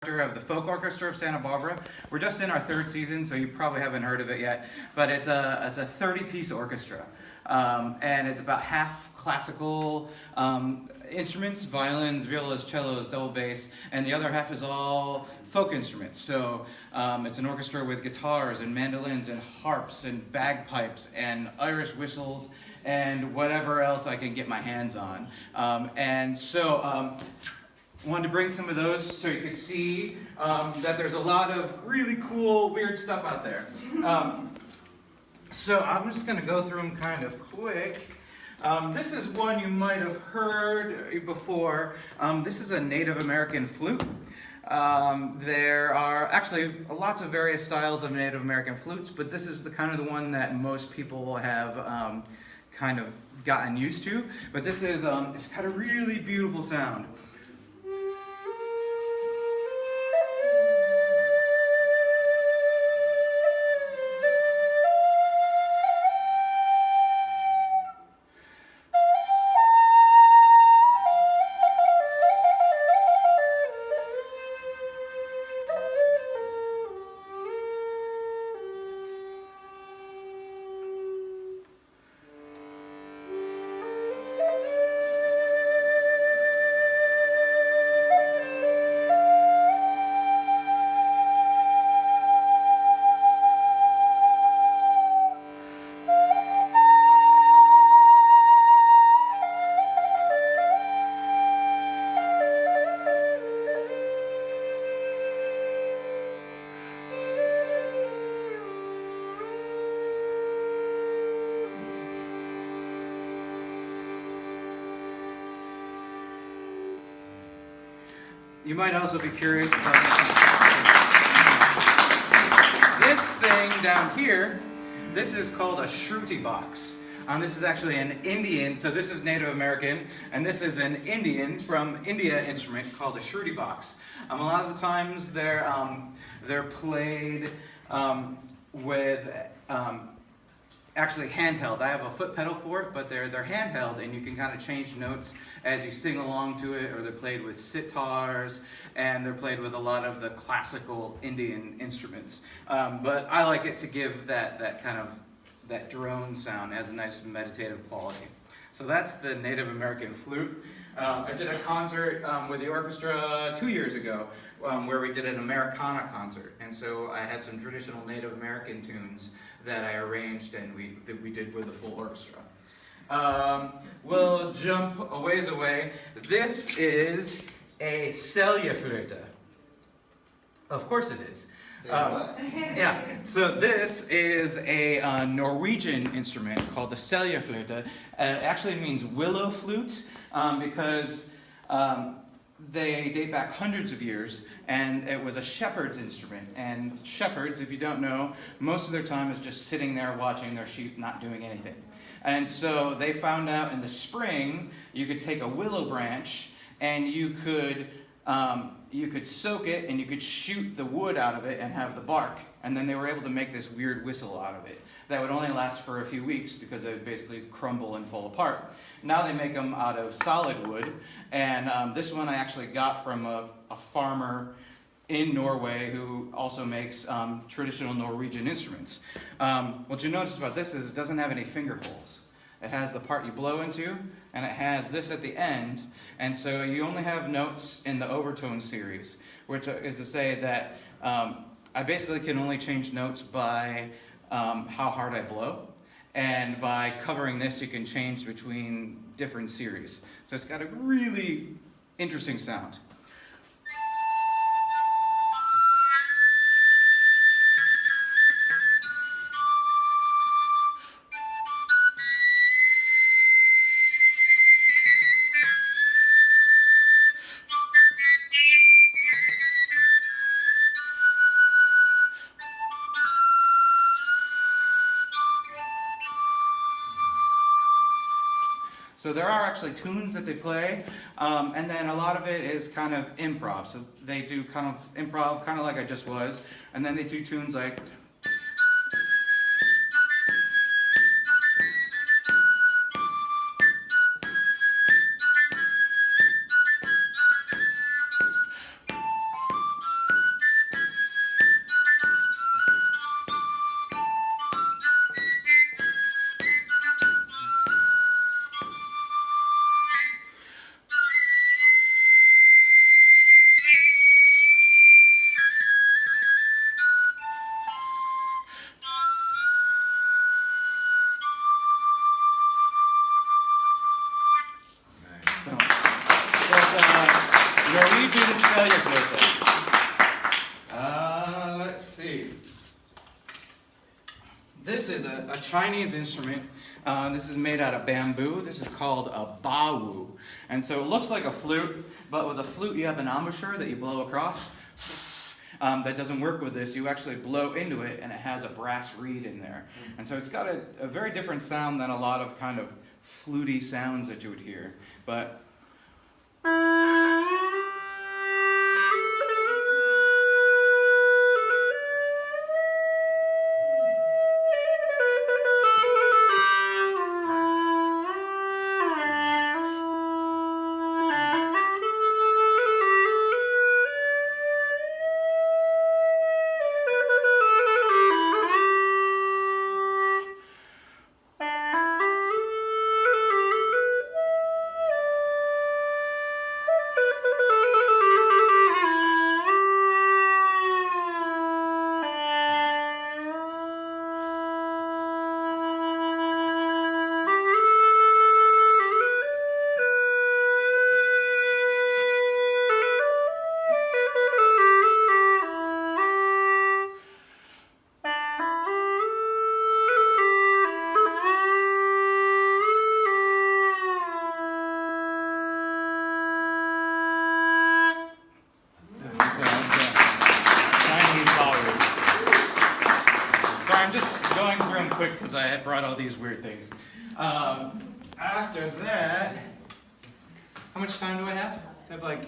of the Folk Orchestra of Santa Barbara. We're just in our third season, so you probably haven't heard of it yet, but it's a 30-piece orchestra. And it's about half classical instruments, violins, violas, cellos, double bass, and the other half is all folk instruments. So it's an orchestra with guitars and mandolins and harps and bagpipes and Irish whistles and whatever else I can get my hands on. Wanted to bring some of those so you could see that there's a lot of really cool, weird stuff out there. So I'm just going to go through them kind of quick. This is one you might have heard before. This is a Native American flute. There are actually lots of various styles of Native American flutes, but this is the kind of the one that most people have kind of gotten used to. But this is it's got a really beautiful sound. You might also be curious about this thing down here. This is called a shruti box. This is actually an Indian, so this is Native American, and this is an Indian from India instrument called a shruti box. A lot of the times they're played with actually handheld. I have a foot pedal for it, but they're handheld, and you can kind of change notes as you sing along to it, or they're played with sitars, and they're played with a lot of the classical Indian instruments. But I like it to give that kind of that drone sound, as a nice meditative quality. So that's the Native American flute. I did a concert with the orchestra 2 years ago where we did an Americana concert, and so I had some traditional Native American tunes that I arranged and we did with the full orchestra. We'll jump a ways away. This is a seljeflöte. Of course it is. Yeah, so this is a Norwegian instrument called the seljeflöte. It actually means willow flute because they date back hundreds of years, and it was a shepherd's instrument. And shepherds, if you don't know, most of their time is just sitting there watching their sheep, not doing anything. And so they found out in the spring you could take a willow branch and you could soak it and you could shoot the wood out of it and have the bark. And then they were able to make this weird whistle out of it that would only last for a few weeks because they would basically crumble and fall apart. Now they make them out of solid wood, and this one I actually got from a farmer in Norway who also makes traditional Norwegian instruments. What you notice about this is it doesn't have any finger holes. It has the part you blow into, and it has this at the end, and so you only have notes in the overtone series, which is to say that I basically can only change notes by how hard I blow, and by covering this you can change between different series. So it's got a really interesting sound. So there are actually tunes that they play, and then a lot of it is kind of improv. So they do kind of improv, kind of like I just was, and then they do tunes like... This is a Chinese instrument. This is made out of bamboo. This is called a bawu. And so it looks like a flute, but with a flute you have an embouchure that you blow across. That doesn't work with this. You actually blow into it and it has a brass reed in there. And so it's got a very different sound than a lot of kind of fluty sounds that you would hear. But I'm just going through them quick because I brought all these weird things. After that, how much time do I have? I have like